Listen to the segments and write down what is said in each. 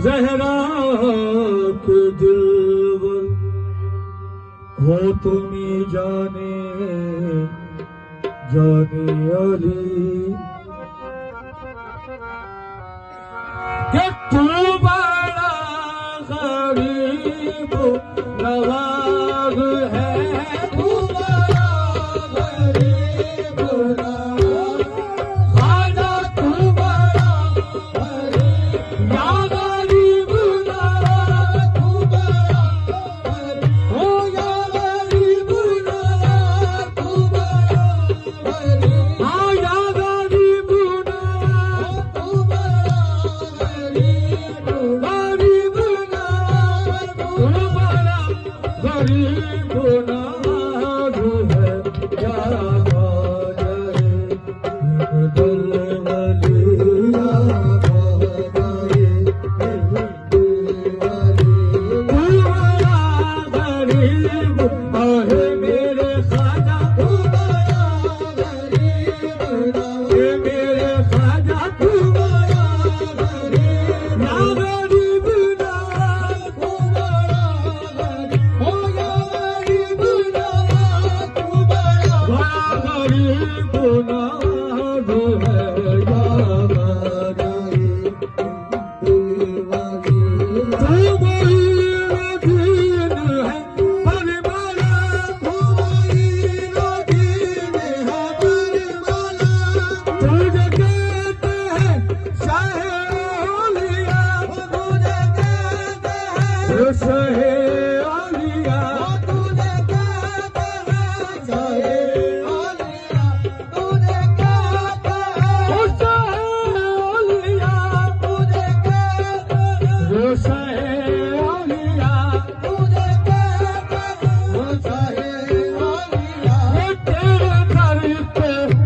जहरा के दिलवर हो तुम्हें जाने जाने अली कि तू बड़ा गरीब नवाज है तू बड़ा गरीब नवाज खाजा तू बड़ा गरीब या गरीब नवाज तू बड़ा गरीब हो या गरीब नवाज तू बड़ा गरीब हाँ या गरीब नवाज तू बड़ा गरीब गरीब नवाज तू बड़ा गरीब नवाज है या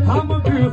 हम भी